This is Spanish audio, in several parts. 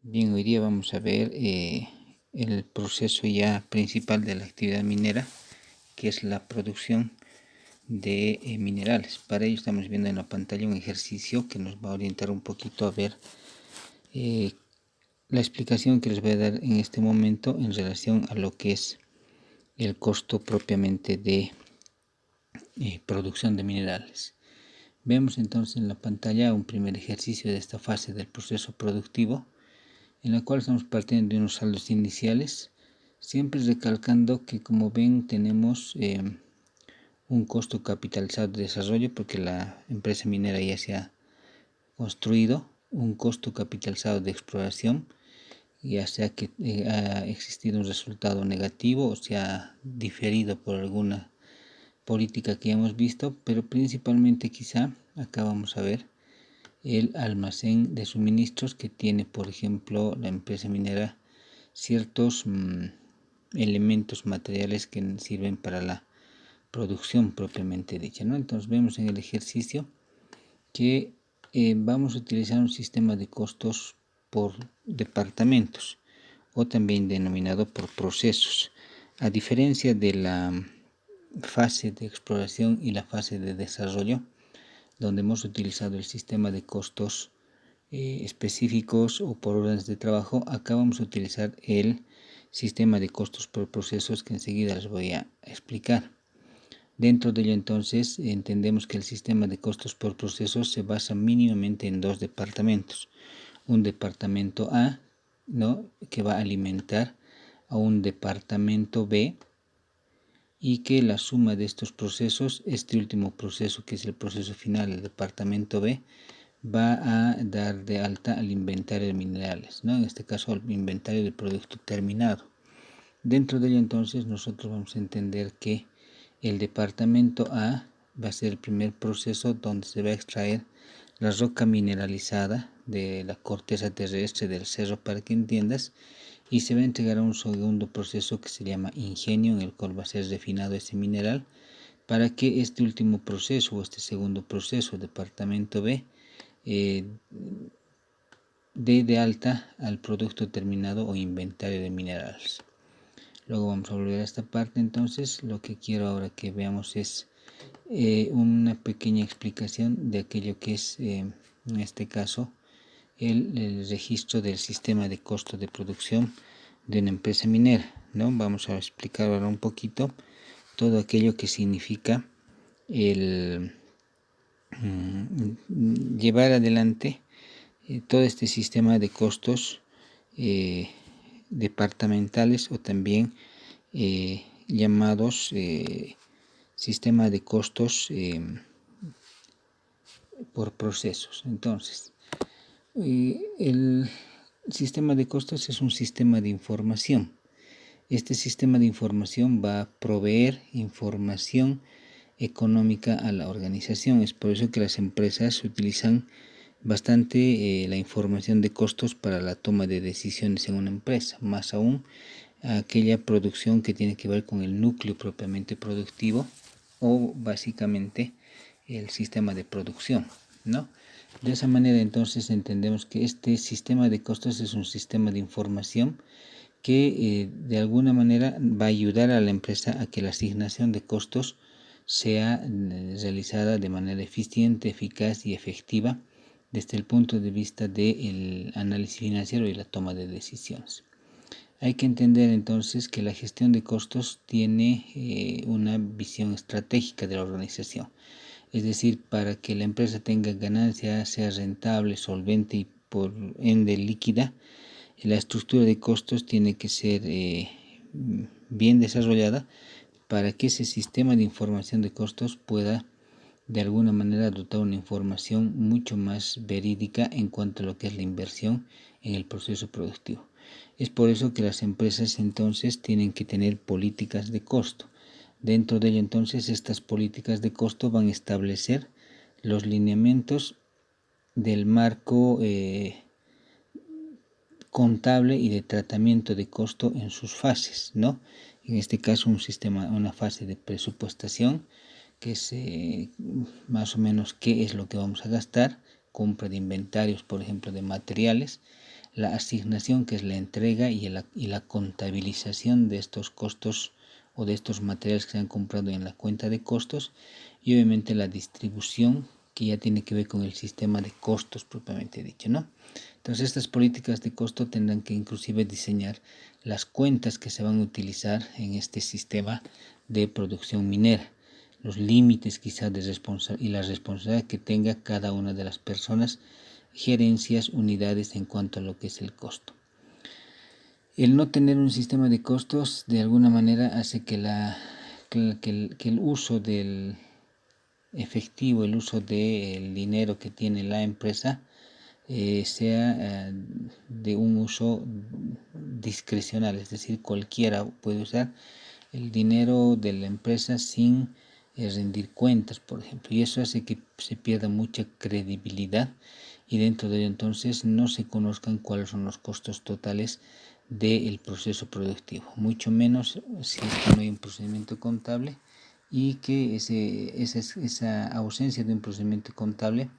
Bien, hoy día vamos a ver el proceso ya principal de la actividad minera, que es la producción de minerales. Para ello estamos viendo en la pantalla un ejercicio que nos va a orientar un poquito a ver la explicación que les voy a dar en este momento en relación a lo que es el costo propiamente de producción de minerales. Vemos entonces en la pantalla un primer ejercicio de esta fase del proceso productivo, en la cual estamos partiendo de unos saldos iniciales, siempre recalcando que, como ven, tenemos un costo capitalizado de desarrollo, porque la empresa minera ya se ha construido, un costo capitalizado de exploración, ya sea que ha existido un resultado negativo o se ha diferido por alguna política que hemos visto, pero principalmente quizá acá vamos a ver el almacén de suministros que tiene, por ejemplo, la empresa minera, ciertos elementos materiales que sirven para la producción propiamente dicha, ¿no? Entonces vemos en el ejercicio que vamos a utilizar un sistema de costos por departamentos, o también denominado por procesos. A diferencia de la fase de exploración y la fase de desarrollo, donde hemos utilizado el sistema de costos específicos o por horas de trabajo, acá vamos a utilizar el sistema de costos por procesos, que enseguida les voy a explicar. Dentro de ello, entonces, entendemos que el sistema de costos por procesos se basa mínimamente en dos departamentos. Un departamento A, ¿no?, que va a alimentar a un departamento B, y que la suma de estos procesos, este último proceso, que es el proceso final, el departamento B, va a dar de alta al inventario de minerales, ¿no? En este caso al inventario del producto terminado. Dentro de ello, entonces, nosotros vamos a entender que el departamento A va a ser el primer proceso donde se va a extraer la roca mineralizada de la corteza terrestre del cerro, para que entiendas, y se va a entregar a un segundo proceso que se llama ingenio, en el cual va a ser refinado ese mineral, para que este último proceso o este segundo proceso, departamento B, dé de alta al producto terminado o inventario de minerales. Luego vamos a volver a esta parte. Entonces lo que quiero ahora que veamos es una pequeña explicación de aquello que es en este caso el registro del sistema de costo de producción de una empresa minera, ¿no? Vamos a explicar ahora un poquito todo aquello que significa el llevar adelante todo este sistema de costos departamentales, o también llamados sistema de costos por procesos. Entonces, el sistema de costos es un sistema de información. Este sistema de información va a proveer información económica a la organización. Es por eso que las empresas utilizan bastante la información de costos para la toma de decisiones en una empresa, más aún aquella producción que tiene que ver con el núcleo propiamente productivo, o básicamente el sistema de producción, ¿no? De esa manera, entonces, entendemos que este sistema de costos es un sistema de información que de alguna manera va a ayudar a la empresa a que la asignación de costos sea realizada de manera eficiente, eficaz y efectiva desde el punto de vista del análisis financiero y la toma de decisiones. Hay que entender entonces que la gestión de costos tiene una visión estratégica de la organización. Es decir, para que la empresa tenga ganancia, sea rentable, solvente y por ende líquida, la estructura de costos tiene que ser bien desarrollada, para que ese sistema de información de costos pueda de alguna manera dotar una información mucho más verídica en cuanto a lo que es la inversión en el proceso productivo. Es por eso que las empresas entonces tienen que tener políticas de costo. Dentro de ello, entonces, estas políticas de costo van a establecer los lineamientos del marco contable y de tratamiento de costo en sus fases, ¿no? En este caso, una fase de presupuestación, que es más o menos qué es lo que vamos a gastar, compra de inventarios, por ejemplo, de materiales. la asignación, que es la entrega y la contabilización de estos costos o de estos materiales que se han comprado en la cuenta de costos, y obviamente la distribución, que ya tiene que ver con el sistema de costos propiamente dicho, ¿no? Entonces estas políticas de costo tendrán que inclusive diseñar las cuentas que se van a utilizar en este sistema de producción minera, los límites quizás de y la responsabilidad que tenga cada una de las personas, gerencias, unidades en cuanto a lo que es el costo. El no tener un sistema de costos de alguna manera hace que el uso del efectivo, el uso del dinero que tiene la empresa sea de un uso discrecional, es decir, cualquiera puede usar el dinero de la empresa sin rendir cuentas, por ejemplo, y eso hace que se pierda mucha credibilidad y dentro de ello entonces no se conozcan cuáles son los costos totales del proceso productivo, mucho menos si no hay un procedimiento contable, y que esa ausencia de un procedimiento contable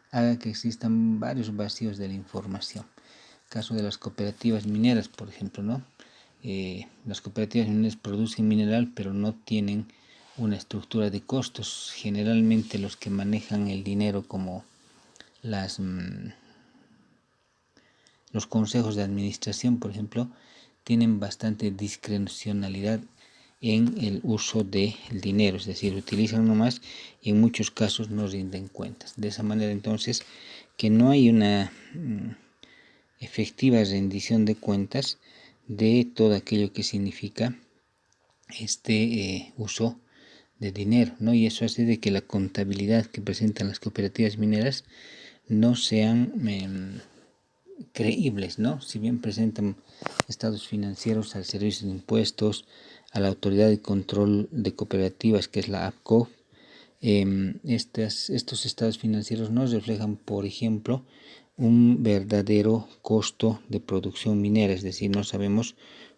haga que existan varios vacíos de la información. Caso de las cooperativas mineras, por ejemplo, ¿no? Las cooperativas mineras producen mineral, pero no tienen una estructura de costos. Generalmente los que manejan el dinero, como los consejos de administración, por ejemplo, tienen bastante discrecionalidad en el uso del dinero, es decir, utilizan nomás y en muchos casos no rinden cuentas. De esa manera entonces que no hay una efectiva rendición de cuentas de todo aquello que significa este uso de dinero, ¿no? Y eso hace de que la contabilidad que presentan las cooperativas mineras no sean creíbles, ¿no? Si bien presentan estados financieros al Servicio de Impuestos, a la Autoridad de Control de Cooperativas, que es la APCO, estos estados financieros no reflejan, por ejemplo, un verdadero costo de producción minera, es decir, no sabemos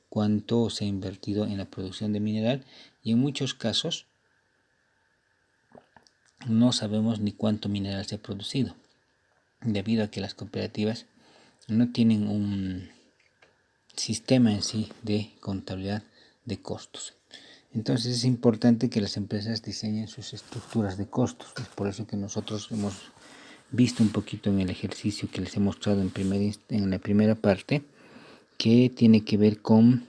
cuánto se ha invertido en la producción de mineral, y en muchos casos no sabemos ni cuánto mineral se ha producido, debido a que las cooperativas no tienen un sistema en sí de contabilidad de costos. Entonces es importante que las empresas diseñen sus estructuras de costos. Es por eso que nosotros hemos visto un poquito en el ejercicio que les he mostrado en la primera parte, que tiene que ver con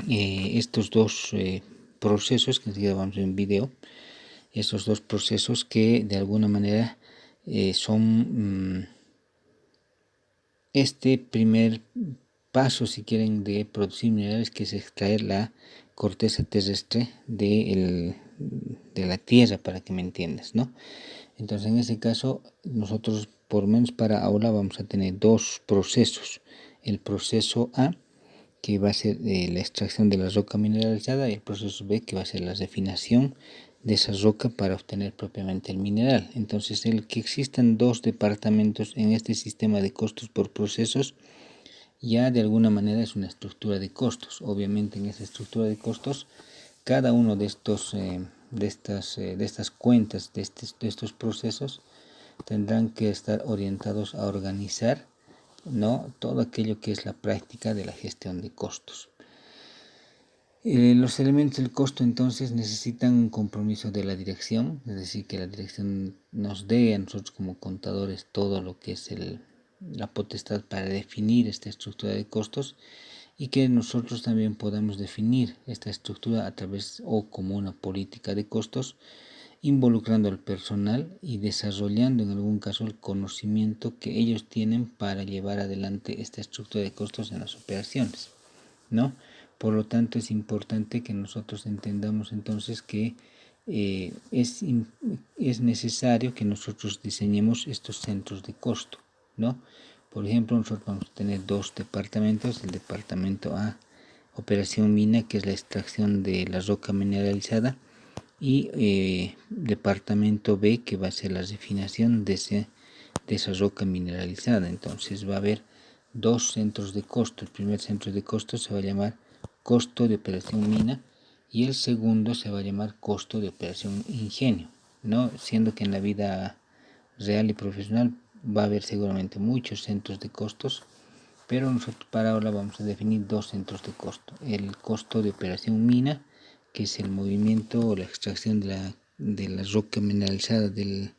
estos dos procesos, que enseguida vamos a ver en video, esos dos procesos que de alguna manera son este primer paso, si quieren, de producir minerales, que es extraer la corteza terrestre de la tierra, para que me entiendas, ¿no? Entonces, en ese caso, nosotros, por lo menos para ahora, vamos a tener dos procesos. El proceso A, que va a ser la extracción de la roca mineralizada, y el proceso B, que va a ser la refinación de esa roca para obtener propiamente el mineral. Entonces, el que existan dos departamentos en este sistema de costos por procesos ya de alguna manera es una estructura de costos. Obviamente, en esa estructura de costos, cada uno de estas cuentas, de estos procesos, tendrán que estar orientados a organizar, ¿no?, todo aquello que es la práctica de la gestión de costos. Los elementos del costo entonces necesitan un compromiso de la dirección, es decir, que la dirección nos dé a nosotros como contadores todo lo que es la potestad para definir esta estructura de costos, y que nosotros también podamos definir esta estructura a través o como una política de costos, involucrando al personal y desarrollando en algún caso el conocimiento que ellos tienen para llevar adelante esta estructura de costos en las operaciones, ¿no? Por lo tanto, es importante que nosotros entendamos entonces que es necesario que nosotros diseñemos estos centros de costo, ¿no? Por ejemplo, nosotros vamos a tener dos departamentos: el departamento A, operación mina, que es la extracción de la roca mineralizada, y departamento B, que va a ser la refinación de esa roca mineralizada. Entonces va a haber dos centros de costo. El primer centro de costo se va a llamar costo de operación mina, y el segundo se va a llamar costo de operación ingenio, ¿no? Siendo que en la vida real y profesional va a haber seguramente muchos centros de costos, pero nosotros para ahora vamos a definir dos centros de costo: el costo de operación mina, que es el movimiento o la extracción de la roca mineralizada de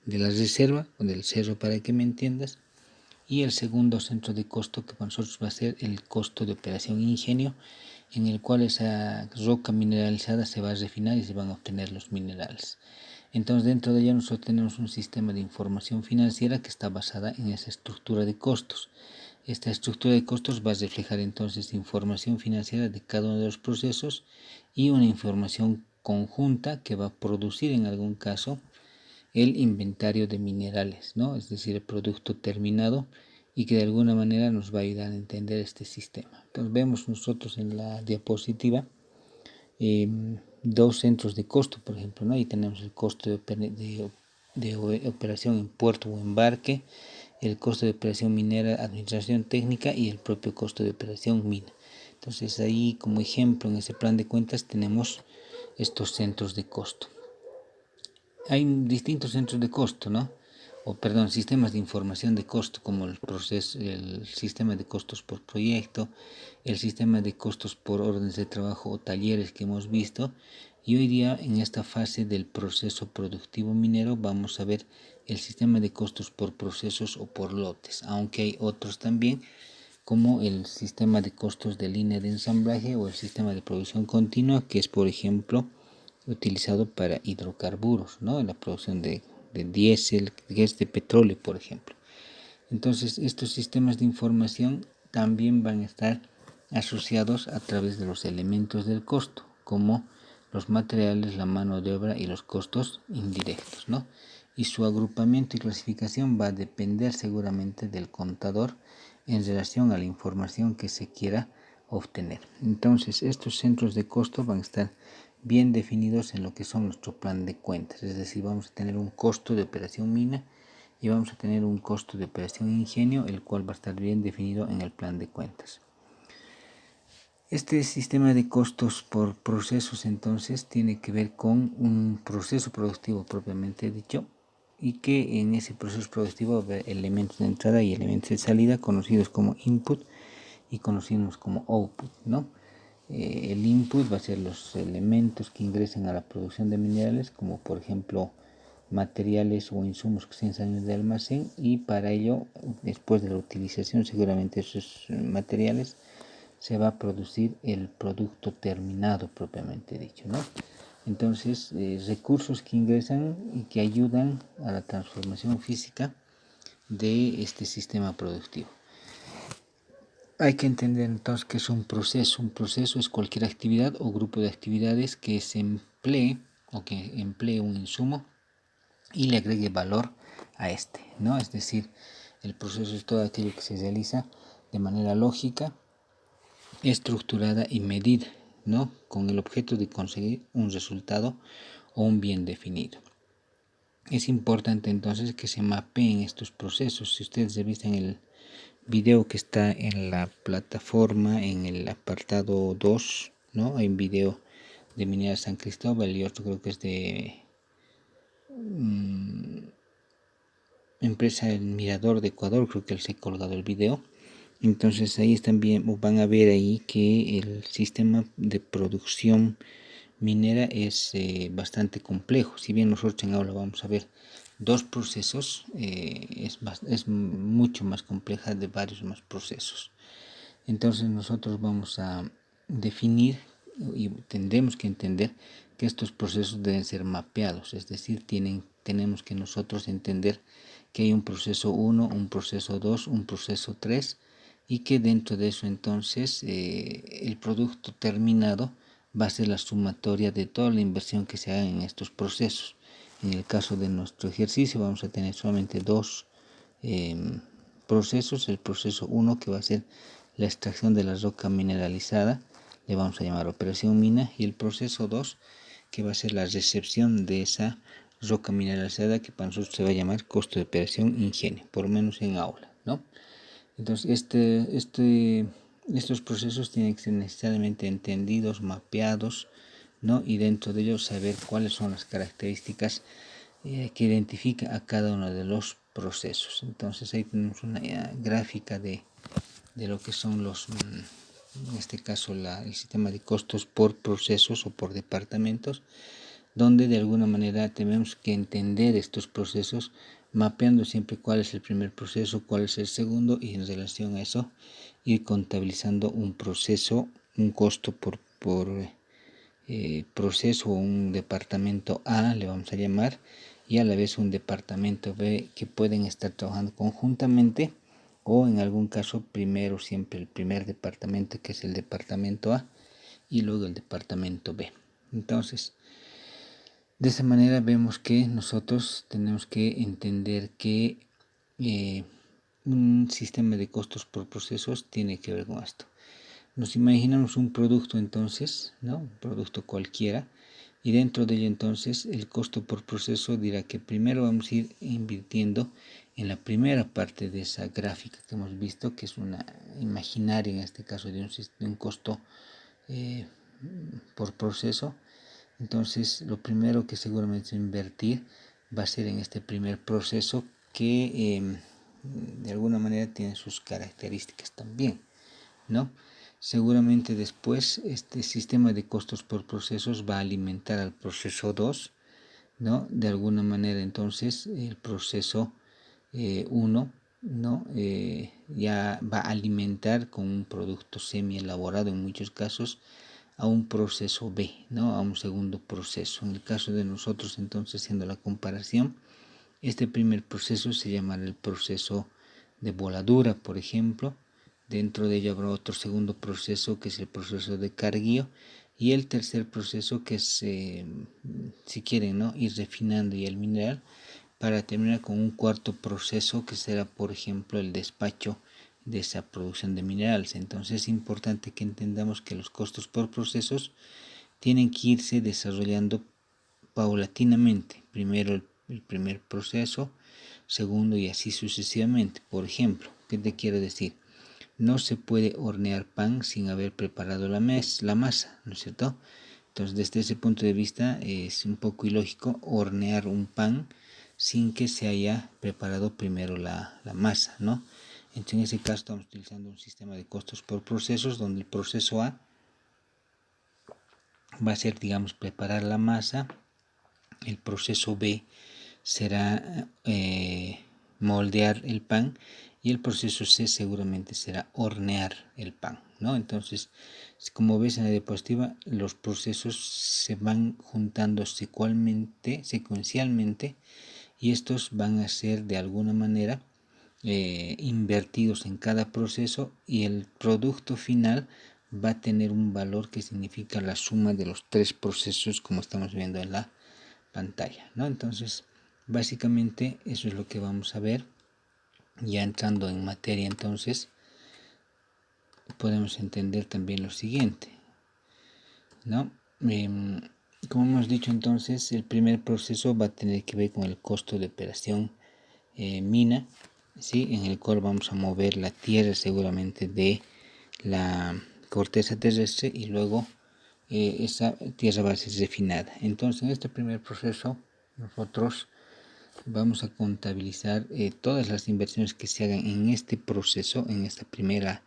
la reserva o del cerro, para que me entiendas, y el segundo centro de costo que para nosotros va a ser el costo de operación ingenio, en el cual esa roca mineralizada se va a refinar y se van a obtener los minerales. Entonces, dentro de ella nosotros tenemos un sistema de información financiera que está basada en esa estructura de costos. Esta estructura de costos va a reflejar entonces información financiera de cada uno de los procesos y una información conjunta que va a producir en algún caso el inventario de minerales, ¿no? Es decir, el producto terminado, y que de alguna manera nos va a ayudar a entender este sistema. Entonces vemos nosotros en la diapositiva dos centros de costo, por ejemplo, ¿no? Ahí tenemos el costo de operación en puerto o embarque, el costo de operación minera, administración técnica, y el propio costo de operación mina. Entonces ahí, como ejemplo, en ese plan de cuentas tenemos estos centros de costo. Hay distintos centros de costo, ¿no? Sistemas de información de costo, como el sistema de costos por proyecto, el sistema de costos por órdenes de trabajo o talleres que hemos visto. Y hoy día, en esta fase del proceso productivo minero, vamos a ver el sistema de costos por procesos o por lotes, aunque hay otros también, como el sistema de costos de línea de ensamblaje o el sistema de producción continua, que es, por ejemplo, utilizado para hidrocarburos, ¿no? En la producción de diésel, gas de petróleo, por ejemplo. Entonces, estos sistemas de información también van a estar asociados a través de los elementos del costo, como los materiales, la mano de obra y los costos indirectos, ¿no? Y su agrupamiento y clasificación va a depender seguramente del contador en relación a la información que se quiera obtener. Entonces, estos centros de costo van a estar bien definidos en lo que son nuestro plan de cuentas, es decir, vamos a tener un costo de operación mina y vamos a tener un costo de operación ingenio, el cual va a estar bien definido en el plan de cuentas. Este sistema de costos por procesos entonces tiene que ver con un proceso productivo propiamente dicho, y que en ese proceso productivo va a haber elementos de entrada y elementos de salida, conocidos como input y conocidos como output, ¿no? El input va a ser los elementos que ingresan a la producción de minerales, como por ejemplo materiales o insumos que se salen de almacén, y para ello, después de la utilización seguramente esos materiales, se va a producir el producto terminado propiamente dicho, ¿no? Entonces, recursos que ingresan y que ayudan a la transformación física de este sistema productivo. Hay que entender entonces que es un proceso. Un proceso es cualquier actividad o grupo de actividades que se emplee o que emplee un insumo y le agregue valor a este, ¿no? Es decir, el proceso es todo aquello que se realiza de manera lógica, estructurada y medida, ¿no? Con el objeto de conseguir un resultado o un bien definido. Es importante entonces que se mapeen estos procesos. Si ustedes revisan el video que está en la plataforma, en el apartado 2, ¿no? Hay un video de Minera San Cristóbal y otro creo que es de empresa El Mirador de Ecuador, creo que les he colgado el video. Entonces ahí también van a ver ahí que el sistema de producción minera es bastante complejo. Si bien nosotros en aula vamos a ver dos procesos, es mucho más compleja de varios más procesos. Entonces nosotros vamos a definir y tendremos que entender que estos procesos deben ser mapeados, es decir, tenemos que nosotros entender que hay un proceso 1, un proceso 2, un proceso 3, y que dentro de eso entonces el producto terminado va a ser la sumatoria de toda la inversión que se haga en estos procesos. En el caso de nuestro ejercicio vamos a tener solamente dos procesos. El proceso 1, que va a ser la extracción de la roca mineralizada, le vamos a llamar operación mina, y el proceso 2, que va a ser la recepción de esa roca mineralizada, que para nosotros se va a llamar costo de operación ingenio, por lo menos en aula, ¿no? Entonces estos procesos tienen que ser necesariamente entendidos, mapeados, ¿no? Y dentro de ellos saber cuáles son las características que identifica a cada uno de los procesos. Entonces ahí tenemos una gráfica de de lo que son en este caso el sistema de costos por procesos o por departamentos, donde de alguna manera tenemos que entender estos procesos, mapeando siempre cuál es el primer proceso, cuál es el segundo, y en relación a eso ir contabilizando un proceso, un costo por proceso o un departamento A, le vamos a llamar, y a la vez un departamento B, que pueden estar trabajando conjuntamente, o en algún caso primero siempre el primer departamento, que es el departamento A, y luego el departamento B. Entonces, de esa manera vemos que nosotros tenemos que entender que un sistema de costos por procesos tiene que ver con esto. Nos imaginamos un producto entonces, ¿no? Un producto cualquiera, y dentro de ello entonces el costo por proceso dirá que primero vamos a ir invirtiendo en la primera parte de esa gráfica que hemos visto, que es una imaginaria en este caso de un costo por proceso. Entonces lo primero que seguramente invertir va a ser en este primer proceso que de alguna manera tiene sus características también, ¿no? Seguramente después este sistema de costos por procesos va a alimentar al proceso 2, ¿no? De alguna manera entonces el proceso 1, ¿no? Ya va a alimentar con un producto semi elaborado en muchos casos a un proceso B, ¿no? A un segundo proceso. En el caso de nosotros entonces, haciendo la comparación, este primer proceso se llamará el proceso de voladura, por ejemplo. Dentro de ello habrá otro segundo proceso que es el proceso de carguío, y el tercer proceso que es, si quieren, ¿no? Ir refinando ya el mineral, para terminar con un cuarto proceso que será, por ejemplo, el despacho de esa producción de minerales. Entonces es importante que entendamos que los costos por procesos tienen que irse desarrollando paulatinamente. Primero el primer proceso, segundo, y así sucesivamente. Por ejemplo, ¿qué te quiero decir? No se puede hornear pan sin haber preparado la masa, ¿no es cierto? Entonces, desde ese punto de vista es un poco ilógico hornear un pan sin que se haya preparado primero la masa, ¿no? Entonces, en ese caso estamos utilizando un sistema de costos por procesos, donde el proceso A va a ser, digamos, preparar la masa. El proceso B será moldear el pan, y el proceso C seguramente será hornear el pan, ¿no? Entonces, como ves en la diapositiva, los procesos se van juntando secuencialmente, y estos van a ser de alguna manera invertidos en cada proceso, y el producto final va a tener un valor que significa la suma de los tres procesos, como estamos viendo en la pantalla, ¿no? Entonces, básicamente eso es lo que vamos a ver. Ya entrando en materia, entonces podemos entender también lo siguiente, ¿no? Como hemos dicho, entonces el primer proceso va a tener que ver con el costo de operación mina, ¿sí? En el cual vamos a mover la tierra seguramente de la corteza terrestre, y luego esa tierra va a ser refinada. Entonces, en este primer proceso nosotros vamos a contabilizar todas las inversiones que se hagan en este proceso, en esta primera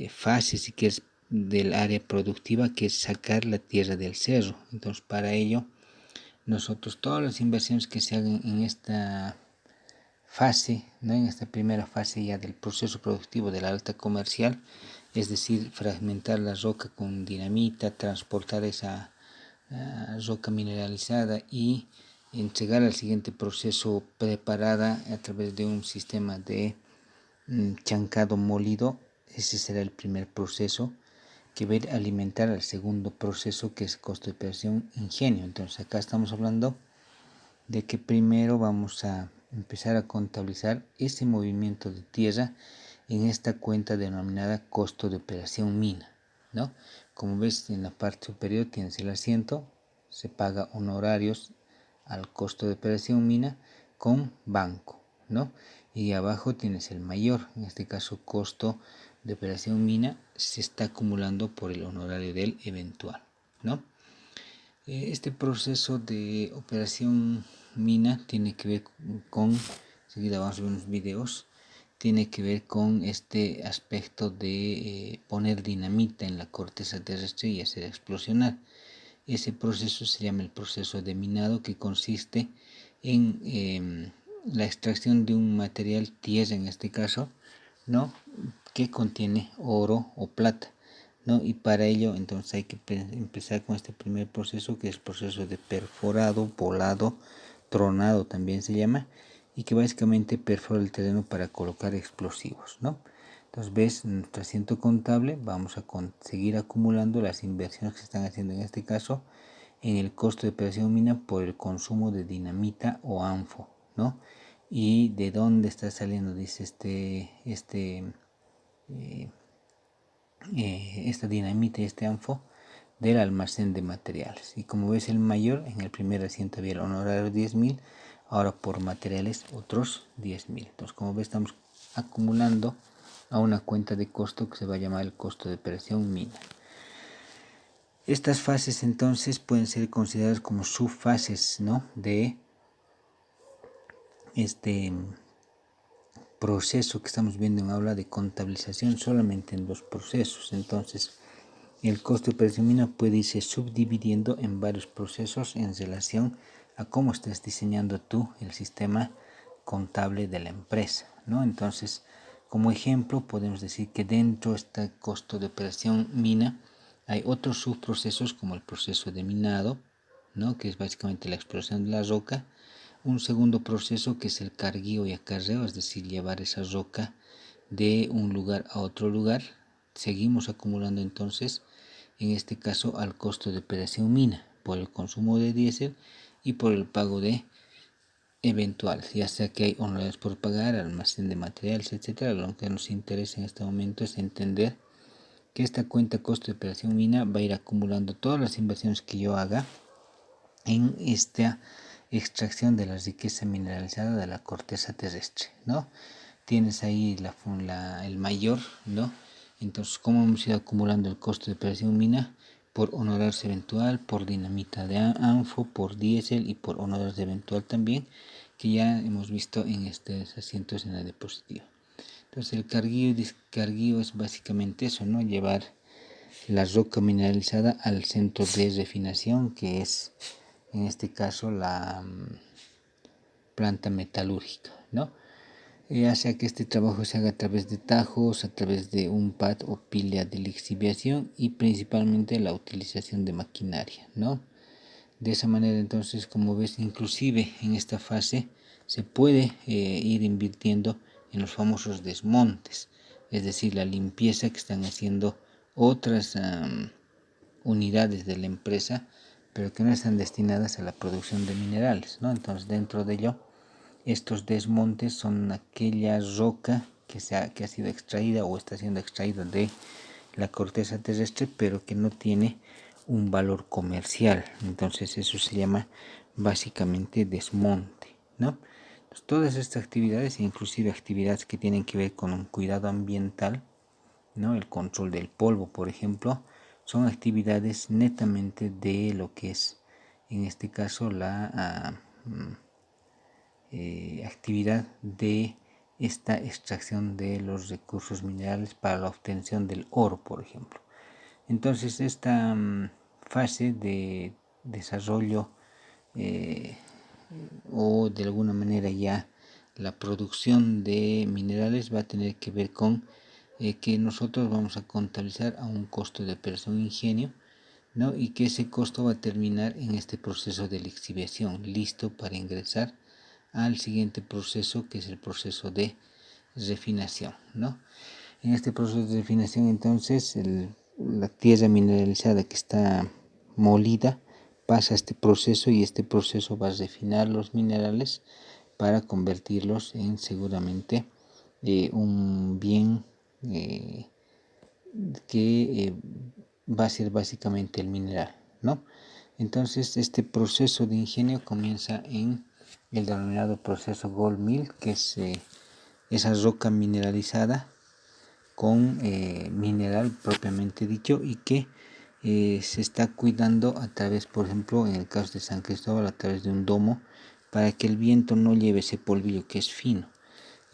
fase, si quieres, del área productiva, que es sacar la tierra del cerro. Entonces, para ello, nosotros todas las inversiones que se hagan en esta fase, ¿no? En esta primera fase ya del proceso productivo de la alta comercial, es decir, fragmentar la roca con dinamita, transportar esa roca mineralizada y entregar al siguiente proceso preparada a través de un sistema de chancado molido. Ese será el primer proceso que va a alimentar al segundo proceso, que es costo de operación ingenio. Entonces acá estamos hablando de que primero vamos a empezar a contabilizar ese movimiento de tierra en esta cuenta denominada costo de operación mina, ¿no? Como ves, en la parte superior tienes el asiento, se paga honorarios al costo de operación mina con banco, ¿no? Y abajo tienes el mayor, en este caso costo de operación mina, se está acumulando por el honorario del eventual, ¿no? Este proceso de operación mina tiene que ver con, enseguida vamos a ver unos videos, tiene que ver con este aspecto de poner dinamita en la corteza terrestre y hacer explosionar. Ese proceso se llama el proceso de minado, que consiste en la extracción de un material, tierra en este caso, ¿no?, que contiene oro o plata, ¿no? Y para ello entonces hay que empezar con este primer proceso, que es el proceso de perforado, polado, tronado también se llama, y que básicamente perfora el terreno para colocar explosivos, ¿no? Entonces ves, en nuestro asiento contable vamos a seguir acumulando las inversiones que se están haciendo en este caso en el costo de operación mina por el consumo de dinamita o anfo, ¿no? Y de dónde está saliendo, dice esta dinamita y este anfo, del almacén de materiales. Y como ves, el mayor, en el primer asiento había el honorario 10.000, ahora por materiales otros 10.000. Entonces, como ves, estamos acumulando a una cuenta de costo que se va a llamar el costo de operación mina. Estas fases entonces pueden ser consideradas como subfases, ¿no?, de este proceso que estamos viendo en aula de contabilización, solamente en dos procesos. Entonces, el costo de operación mina puede irse subdividiendo en varios procesos en relación a cómo estás diseñando tú el sistema contable de la empresa, ¿no? Entonces, como ejemplo, podemos decir que dentro de este costo de operación mina hay otros subprocesos, como el proceso de minado, ¿no?, que es básicamente la exploración de la roca. Un segundo proceso, que es el carguío y acarreo, es decir, llevar esa roca de un lugar a otro lugar. Seguimos acumulando entonces, en este caso, al costo de operación mina por el consumo de diésel y por el pago de eventuales, ya sea que hay honorarios por pagar, almacén de materiales, etcétera. Lo que nos interesa en este momento es entender que esta cuenta costo de operación mina va a ir acumulando todas las inversiones que yo haga en esta extracción de la riqueza mineralizada de la corteza terrestre, ¿no? Tienes ahí el mayor, ¿no? Entonces, ¿cómo hemos ido acumulando el costo de operación mina? Por honorarios eventual, por dinamita de anfo, por diésel y por honorarios eventual también, que ya hemos visto en estos asientos en la diapositiva. Entonces, el carguío y descarguío es básicamente eso, ¿no? Llevar la roca mineralizada al centro de refinación, que es en este caso la planta metalúrgica, ¿no? Hace que este trabajo se haga a través de tajos, a través de un pad o pila de lixiviación y principalmente la utilización de maquinaria, ¿no? De esa manera, entonces, como ves, inclusive en esta fase se puede ir invirtiendo en los famosos desmontes, es decir, la limpieza que están haciendo otras unidades de la empresa, pero que no están destinadas a la producción de minerales, ¿no? Entonces, dentro de ello, estos desmontes son aquella roca que ha sido extraída o está siendo extraída de la corteza terrestre, pero que no tiene un valor comercial. Entonces, eso se llama básicamente desmonte, ¿no? Entonces, todas estas actividades, inclusive actividades que tienen que ver con un cuidado ambiental, ¿no?, el control del polvo, por ejemplo, son actividades netamente de lo que es, en este caso, la actividad de esta extracción de los recursos minerales para la obtención del oro, por ejemplo. Entonces, esta fase de desarrollo o de alguna manera ya la producción de minerales va a tener que ver con que nosotros vamos a contabilizar a un costo de operación ingenio, ¿no?, y que ese costo va a terminar en este proceso de lixiviación, listo para ingresar al siguiente proceso, que es el proceso de refinación, ¿no? En este proceso de refinación, entonces, la tierra mineralizada que está molida pasa a este proceso, y este proceso va a refinar los minerales para convertirlos en seguramente un bien que va a ser básicamente el mineral, ¿no? Entonces, este proceso de ingenio comienza en el denominado proceso Gold Mill, que es esa roca mineralizada con mineral propiamente dicho, y que se está cuidando a través, por ejemplo, en el caso de San Cristóbal, a través de un domo, para que el viento no lleve ese polvillo que es fino.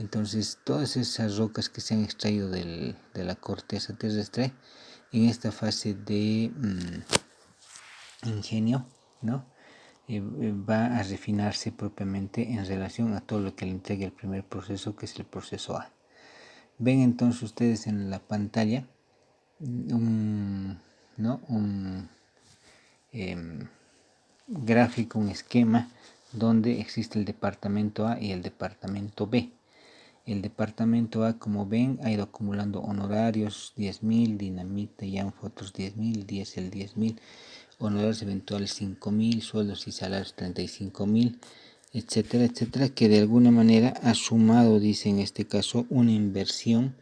Entonces todas esas rocas que se han extraído de la corteza terrestre en esta fase de ingenio, ¿no? Va a refinarse propiamente en relación a todo lo que le entrega el primer proceso, que es el proceso A. Ven entonces ustedes en la pantalla un gráfico, un esquema donde existe el departamento A y el departamento B. El departamento A, como ven, ha ido acumulando honorarios 10.000, dinamita y ANFO otros 10.000, diésel 10.000, honorarios eventuales 5.000, sueldos y salarios 35.000, etcétera, etcétera, que de alguna manera ha sumado, dice en este caso, una inversión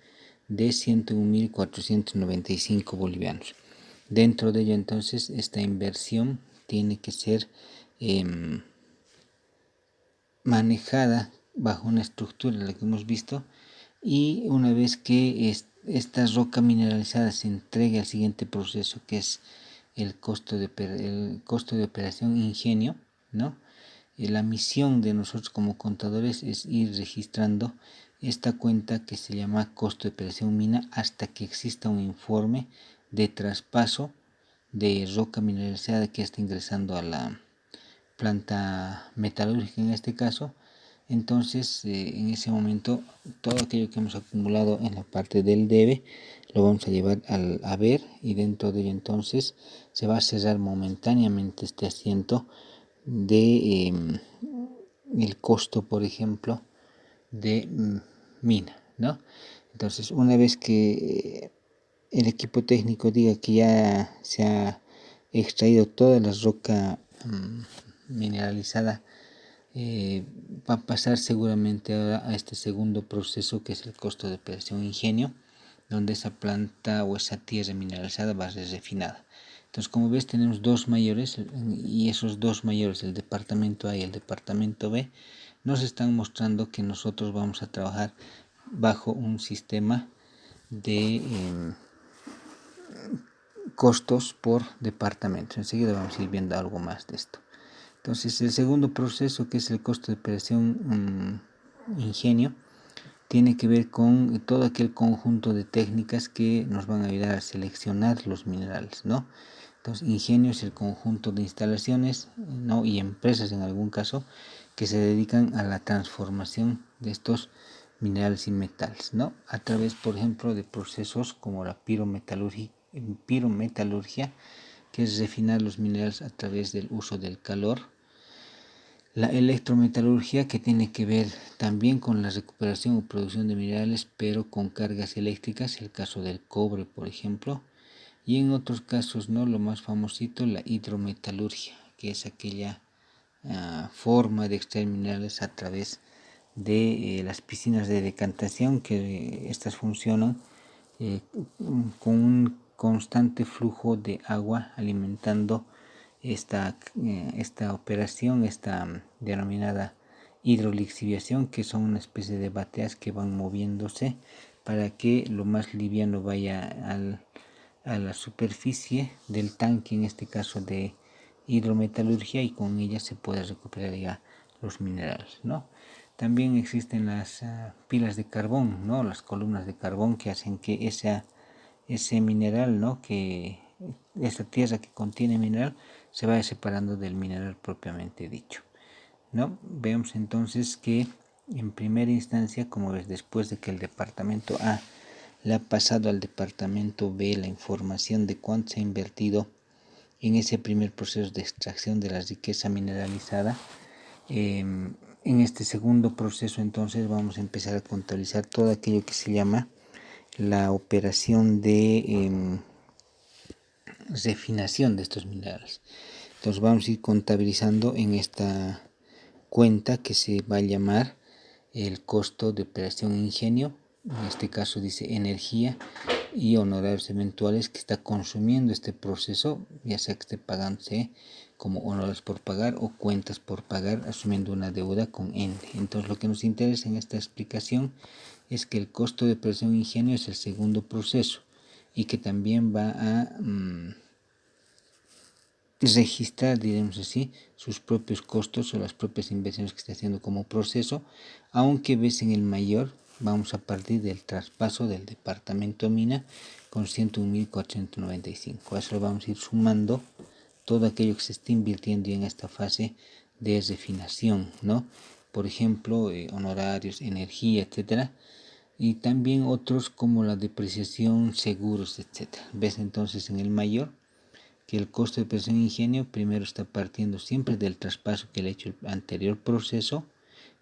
de 101.495 bolivianos. Dentro de ello, entonces, esta inversión tiene que ser manejada bajo una estructura, la que hemos visto, y una vez que esta roca mineralizada se entregue al siguiente proceso, que es el costo de operación ingenio, ¿no? La misión de nosotros como contadores es ir registrando esta cuenta que se llama costo de operación mina hasta que exista un informe de traspaso de roca mineralizada que está ingresando a la planta metalúrgica en este caso. Entonces en ese momento todo aquello que hemos acumulado en la parte del debe lo vamos a llevar al haber, y dentro de ello entonces se va a cerrar momentáneamente este asiento de el costo, por ejemplo, de mina, ¿no? Entonces una vez que el equipo técnico diga que ya se ha extraído toda la roca mineralizada, va a pasar seguramente ahora a este segundo proceso, que es el costo de operación ingenio, donde esa planta o esa tierra mineralizada va a ser refinada. Entonces, como ves, tenemos dos mayores, y esos dos mayores, el departamento A y el departamento B, nos están mostrando que nosotros vamos a trabajar bajo un sistema de costos por departamento. Enseguida vamos a ir viendo algo más de esto. Entonces, el segundo proceso, que es el costo de operación ingenio, tiene que ver con todo aquel conjunto de técnicas que nos van a ayudar a seleccionar los minerales, ¿no? Entonces, ingenio es el conjunto de instalaciones, ¿no?, y empresas en algún caso que se dedican a la transformación de estos minerales y metales, ¿no? A través, por ejemplo, de procesos como la pirometalurgia, que es refinar los minerales a través del uso del calor. La electrometalurgia, que tiene que ver también con la recuperación o producción de minerales, pero con cargas eléctricas, el caso del cobre, por ejemplo. Y en otros casos, ¿no?, lo más famosito, la hidrometalurgia, que es aquella forma de extraer minerales a través de las piscinas de decantación, que estas funcionan con un constante flujo de agua alimentando esta operación, esta denominada hidrolixiviación, que son una especie de bateas que van moviéndose para que lo más liviano vaya a la superficie del tanque, en este caso de hidrometalurgia, y con ella se puede recuperar ya los minerales, ¿no? También existen las pilas de carbón, ¿no?, las columnas de carbón, que hacen que ese mineral, ¿no?, que esa tierra que contiene mineral se vaya separando del mineral propiamente dicho, ¿no? Vemos entonces que en primera instancia, como ves, después de que el departamento A le ha pasado al departamento B la información de cuánto se ha invertido en ese primer proceso de extracción de la riqueza mineralizada, en este segundo proceso entonces vamos a empezar a contabilizar todo aquello que se llama la operación de refinación de estos minerales. Entonces vamos a ir contabilizando en esta cuenta que se va a llamar el costo de operación ingenio. En este caso dice energía y honorarios eventuales que está consumiendo este proceso, ya sea que esté pagándose como honorarios por pagar o cuentas por pagar, asumiendo una deuda con ente. Entonces lo que nos interesa en esta explicación es que el costo de operación ingenio es el segundo proceso, y que también va a registrar, diremos así, sus propios costos o las propias inversiones que está haciendo como proceso, aunque ves en el mayor vamos a partir del traspaso del departamento mina con 101.495. A eso lo vamos a ir sumando todo aquello que se está invirtiendo en esta fase de refinación, ¿no? Por ejemplo, honorarios, energía, etcétera, y también otros como la depreciación, seguros, etcétera. Ves entonces en el mayor que el costo de operación de ingenio primero está partiendo siempre del traspaso que le ha hecho el anterior proceso,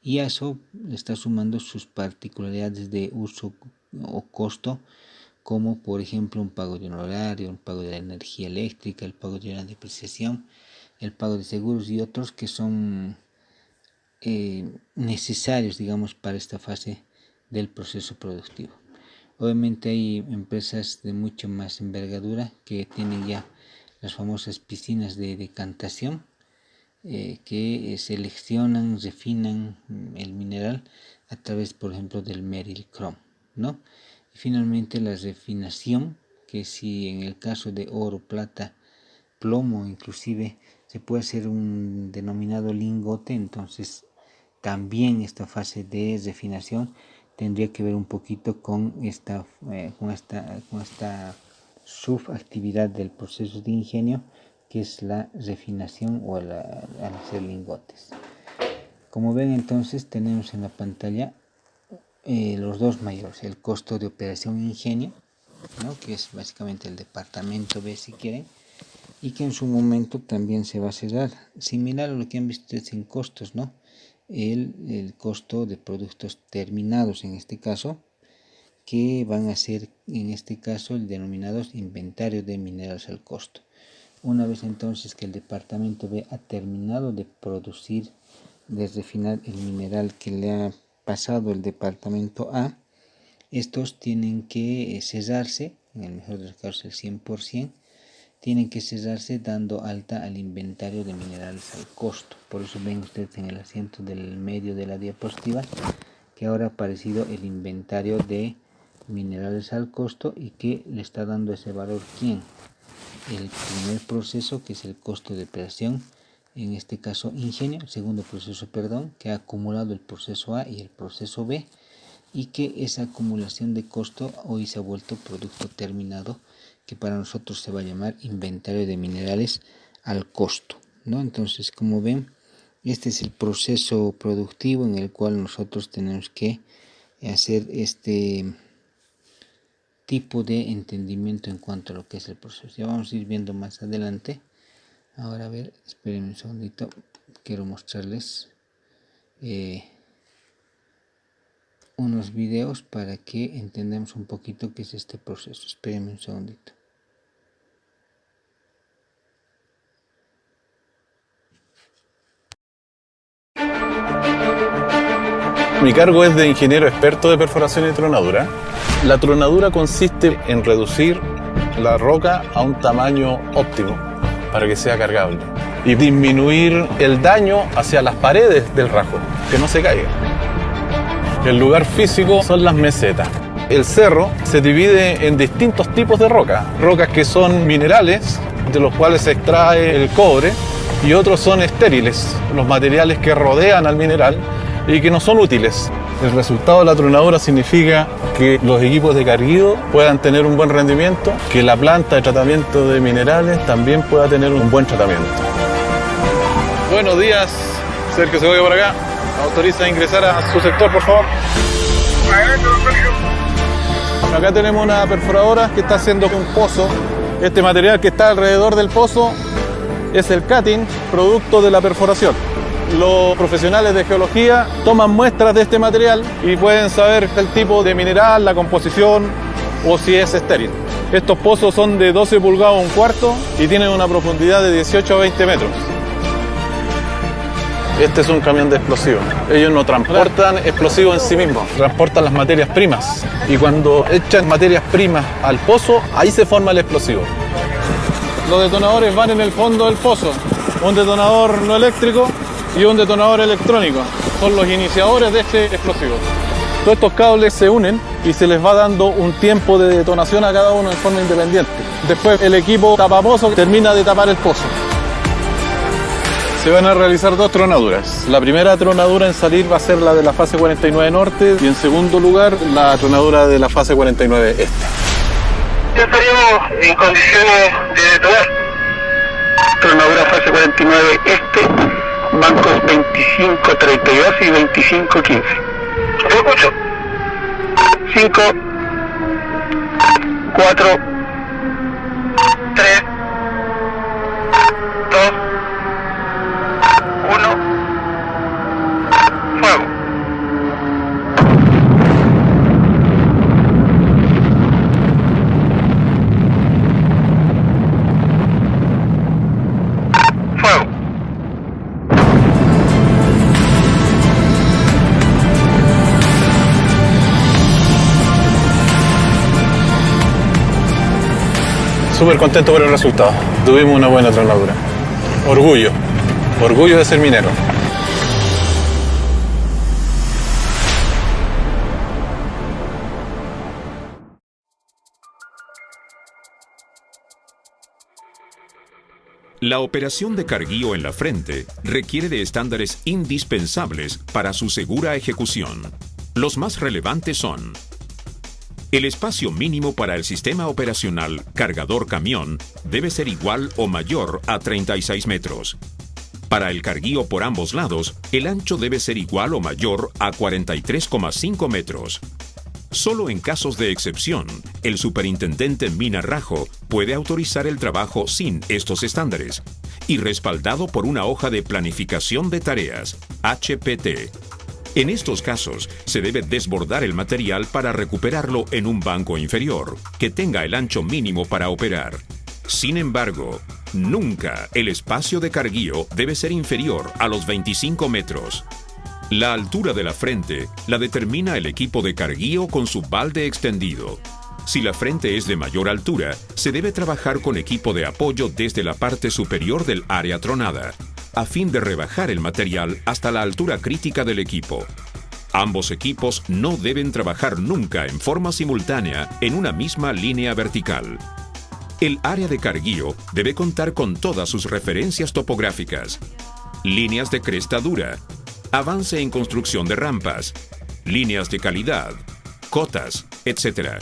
y a eso le está sumando sus particularidades de uso o costo, como por ejemplo un pago de honorario, un pago de la energía eléctrica, el pago de la depreciación, el pago de seguros y otros que son necesarios, digamos, para esta fase del proceso productivo. Obviamente hay empresas de mucho más envergadura que tienen ya las famosas piscinas de decantación, que seleccionan, refinan el mineral a través, por ejemplo, del Merrill Chrome, ¿no? Y finalmente la refinación, que si en el caso de oro, plata, plomo, inclusive se puede hacer un denominado lingote, entonces también esta fase de refinación tendría que ver un poquito con esta subactividad del proceso de ingenio, que es la refinación o al hacer lingotes. Como ven, entonces tenemos en la pantalla los dos mayores: el costo de operación ingenio, ¿no?, que es básicamente el departamento B si quieren, y que en su momento también se va a cerrar, similar a lo que han visto ustedes en costos, ¿no? El costo de productos terminados en este caso, que van a ser en este caso el denominado inventario de minerales al costo. Una vez entonces que el departamento B ha terminado de producir, de refinar el mineral que le ha pasado el departamento A, estos tienen que cerrarse, en el mejor de los casos el 100%, tienen que cerrarse dando alta al inventario de minerales al costo. Por eso ven ustedes en el asiento del medio de la diapositiva que ahora ha aparecido el inventario de minerales al costo, y que le está dando ese valor ¿quién? El primer proceso, que es el costo de operación, en este caso ingenio, el segundo proceso, perdón, que ha acumulado el proceso A y el proceso B, y que esa acumulación de costo hoy se ha vuelto producto terminado, que para nosotros se va a llamar inventario de minerales al costo, ¿no? Entonces, como ven, este es el proceso productivo en el cual nosotros tenemos que hacer este tipo de entendimiento en cuanto a lo que es el proceso. Ya vamos a ir viendo más adelante. Ahora, a ver, esperen un segundito, quiero mostrarles unos videos para que entendamos un poquito qué es este proceso. Espérenme un segundito. Mi cargo es de ingeniero experto de perforación y tronadura. La tronadura consiste en reducir la roca a un tamaño óptimo para que sea cargable y disminuir el daño hacia las paredes del rajo, que no se caiga. El lugar físico son las mesetas. El cerro se divide en distintos tipos de rocas. Rocas que son minerales, de los cuales se extrae el cobre, y otros son estériles, los materiales que rodean al mineral y que no son útiles. El resultado de la tronadura significa que los equipos de carguido puedan tener un buen rendimiento, que la planta de tratamiento de minerales también pueda tener un buen tratamiento. Buenos días, Sergio Segovia por acá. ¿Autoriza a ingresar a su sector, por favor? Acá tenemos una perforadora que está haciendo un pozo. Este material que está alrededor del pozo es el cutting, producto de la perforación. Los profesionales de geología toman muestras de este material y pueden saber el tipo de mineral, la composición o si es estéril. Estos pozos son de 12 pulgadas un cuarto y tienen una profundidad de 18 a 20 metros. Este es un camión de explosivos. Ellos no transportan explosivos en sí mismos, transportan las materias primas. Y cuando echan materias primas al pozo, ahí se forma el explosivo. Los detonadores van en el fondo del pozo. Un detonador no eléctrico y un detonador electrónico. Son los iniciadores de este explosivo. Todos estos cables se unen y se les va dando un tiempo de detonación a cada uno en forma independiente. Después el equipo tapapozo termina de tapar el pozo. Se van a realizar 2 tronaduras. La primera tronadura en salir va a ser la de la fase 49 norte y en segundo lugar la tronadura de la fase 49 este. Ya estaríamos en condiciones de detonar. Tronadura fase 49 este, bancos 2532 y 2515. Lo escucho. 5, 4, 3, 2, 1, fuego. Fuego. Súper contento por el resultado. Tuvimos una buena tronadura. Orgullo. Orgullo de ser minero. La operación de carguío en la frente requiere de estándares indispensables para su segura ejecución. Los más relevantes son: el espacio mínimo para el sistema operacional cargador-camión debe ser igual o mayor a 36 metros. Para el carguío por ambos lados, el ancho debe ser igual o mayor a 43,5 metros. Solo en casos de excepción, el superintendente Mina Rajo puede autorizar el trabajo sin estos estándares y respaldado por una hoja de planificación de tareas, HPT. En estos casos, se debe desbordar el material para recuperarlo en un banco inferior, que tenga el ancho mínimo para operar. Sin embargo, nunca el espacio de carguío debe ser inferior a los 25 metros. La altura de la frente la determina el equipo de carguío con su balde extendido. Si la frente es de mayor altura, se debe trabajar con equipo de apoyo desde la parte superior del área tronada, a fin de rebajar el material hasta la altura crítica del equipo. Ambos equipos no deben trabajar nunca en forma simultánea en una misma línea vertical. El área de carguío debe contar con todas sus referencias topográficas: líneas de cresta dura, avance en construcción de rampas, líneas de calidad, cotas, etc.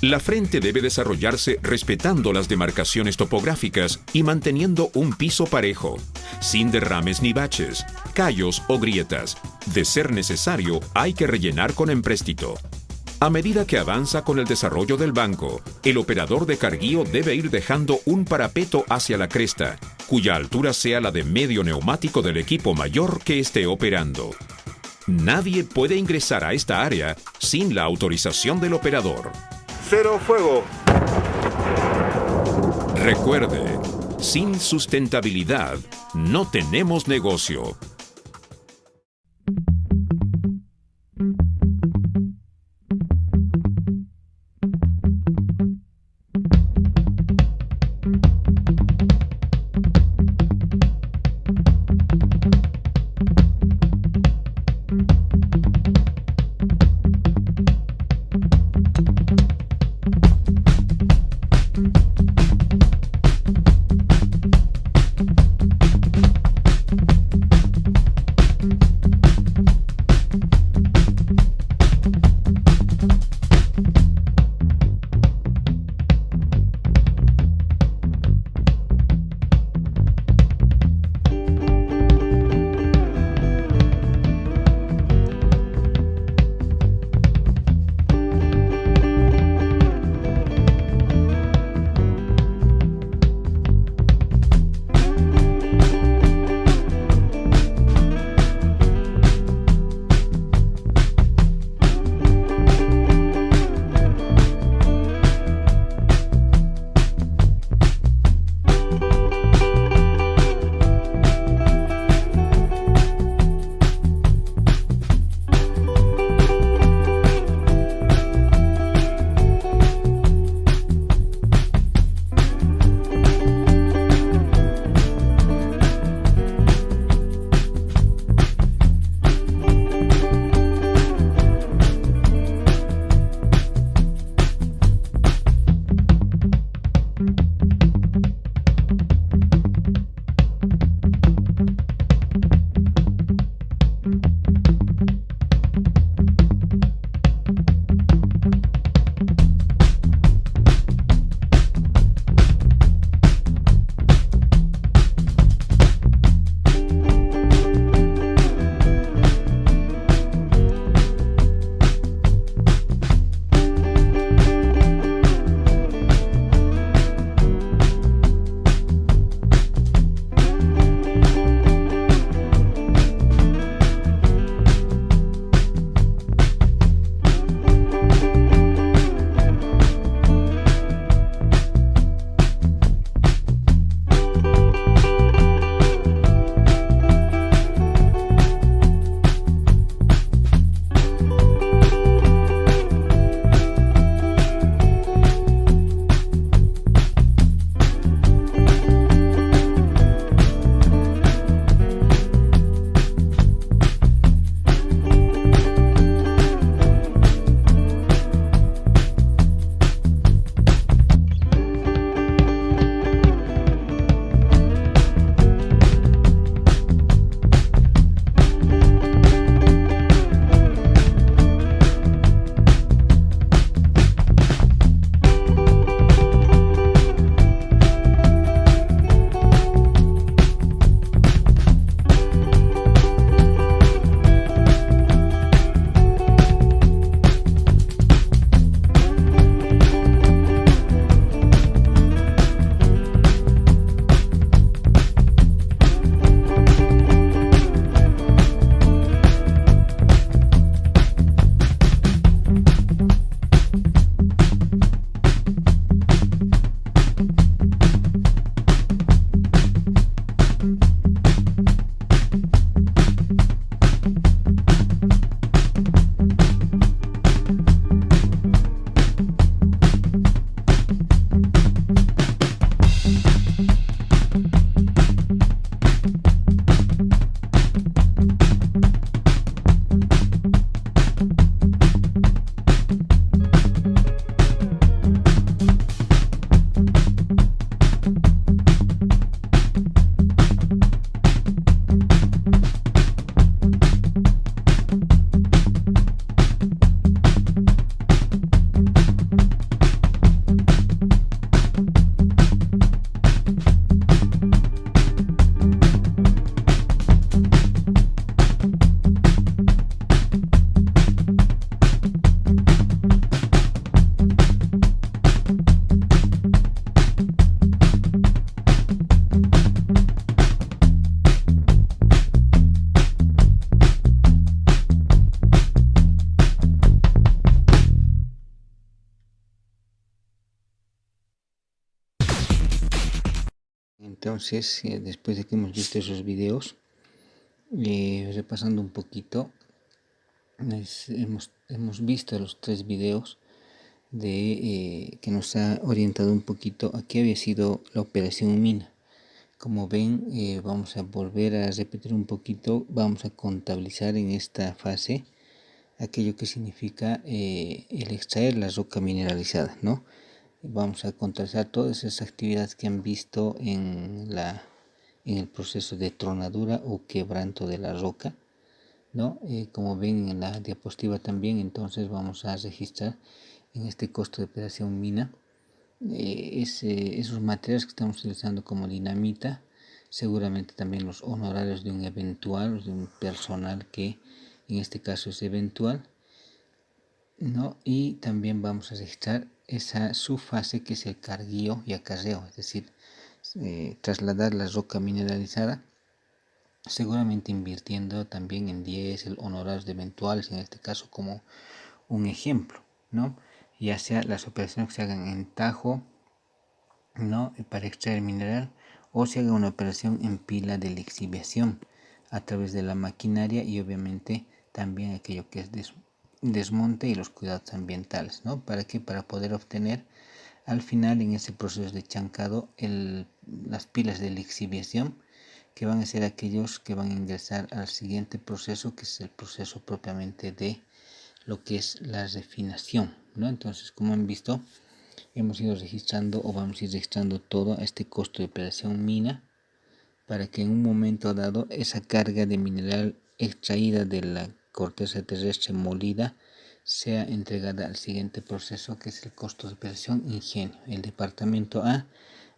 La frente debe desarrollarse respetando las demarcaciones topográficas y manteniendo un piso parejo, sin derrames ni baches, callos o grietas. De ser necesario, hay que rellenar con empréstito. A medida que avanza con el desarrollo del banco, el operador de carguío debe ir dejando un parapeto hacia la cresta, cuya altura sea la de medio neumático del equipo mayor que esté operando. Nadie puede ingresar a esta área sin la autorización del operador. Cero fuego. Recuerde, sin sustentabilidad no tenemos negocio. entonces, después de que hemos visto esos videos, repasando un poquito, hemos visto los 3 videos que nos ha orientado un poquito a qué había sido la operación Mina. Como ven, vamos a volver a repetir un poquito, vamos a contabilizar en esta fase aquello que significa el extraer la roca mineralizada, ¿no? Vamos a contabilizar todas esas actividades que han visto en el proceso de tronadura o quebranto de la roca, ¿no? Como ven en la diapositiva también, entonces vamos a registrar en este costo de operación mina esos materiales que estamos utilizando como dinamita, seguramente también los honorarios de un eventual, de un personal que en este caso es eventual, ¿no? Y también vamos a registrar esa subfase que es el carguío y acarreo, es decir, trasladar la roca mineralizada, seguramente invirtiendo también en diésel, honorarios de eventuales, en este caso como un ejemplo, ¿no? Ya sea las operaciones que se hagan en tajo, ¿no? Para extraer el mineral, o se haga una operación en pila de lixiviación a través de la maquinaria, y obviamente también aquello que es desmonte y los cuidados ambientales, ¿no? ¿Para qué? Para poder obtener al final en ese proceso de chancado las pilas de lixiviación, que van a ser aquellos que van a ingresar al siguiente proceso, que es el proceso propiamente de lo que es la refinación, ¿no? Entonces, como han visto, hemos ido registrando o vamos a ir registrando todo este costo de operación mina, para que en un momento dado esa carga de mineral extraída de la corteza terrestre molida sea entregada al siguiente proceso, que es el costo de operación ingenio. El departamento A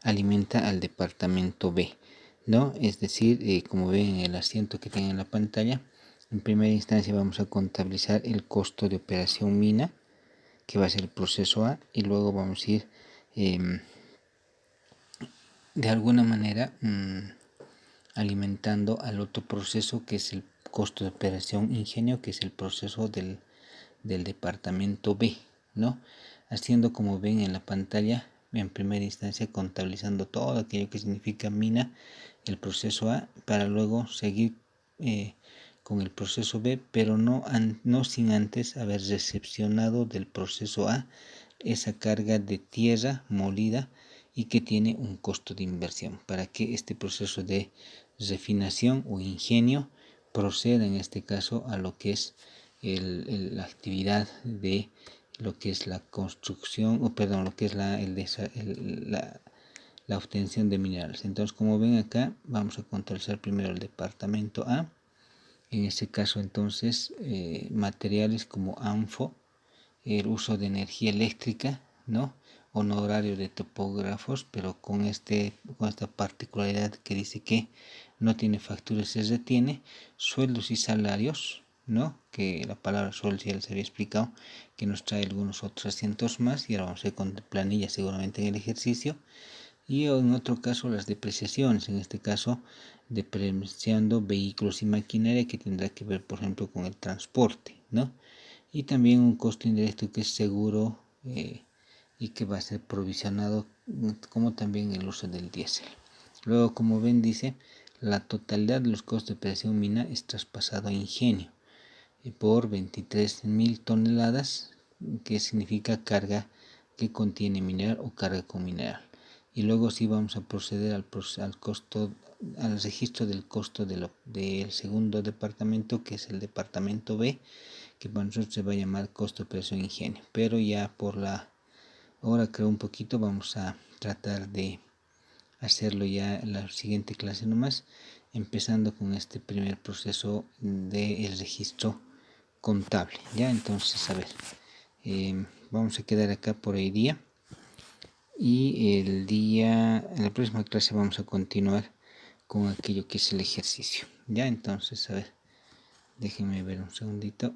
alimenta al departamento B, ¿no? Es decir, como ven en el asiento que tienen en la pantalla, en primera instancia vamos a contabilizar el costo de operación mina, que va a ser el proceso A, y luego vamos a ir de alguna manera alimentando al otro proceso, que es el costo de operación ingenio, que es el proceso del departamento B, ¿no? Haciendo, como ven en la pantalla, en primera instancia contabilizando todo aquello que significa mina, el proceso A, para luego seguir con el proceso B, pero no sin antes haber recepcionado del proceso A esa carga de tierra molida y que tiene un costo de inversión, para que este proceso de refinación o ingenio proceda en este caso a lo que es la actividad de lo que es la construcción, lo que es la obtención de minerales. Entonces, como ven acá, vamos a contabilizar primero el departamento A. En este caso, entonces, materiales como ANFO, el uso de energía eléctrica, ¿no? Honorario de topógrafos, pero con esta particularidad que dice que no tiene facturas, se retiene. Sueldos y salarios, ¿no? Que la palabra sueldos ya les había explicado, que nos trae algunos otros asientos más, y ahora vamos a ver con planilla seguramente en el ejercicio. Y en otro caso las depreciaciones, en este caso depreciando vehículos y maquinaria, que tendrá que ver por ejemplo con el transporte, ¿no? Y también un costo indirecto que es seguro y que va a ser provisionado, como también el uso del diésel. Luego, como ven, dice la totalidad de los costos de operación mina es traspasado a ingenio por 23.000 toneladas, que significa carga que contiene mineral o carga con mineral. Y luego sí vamos a proceder al registro del costo del segundo departamento, que es el departamento B, que para nosotros se va a llamar costo de operación ingenio. Pero ya por la hora, creo, un poquito, vamos a tratar de hacerlo ya en la siguiente clase nomás, empezando con este primer proceso del registro contable. Ya, entonces, a ver, vamos a quedar acá por hoy día, y en la próxima clase vamos a continuar con aquello que es el ejercicio. Ya, entonces, a ver, déjenme ver un segundito.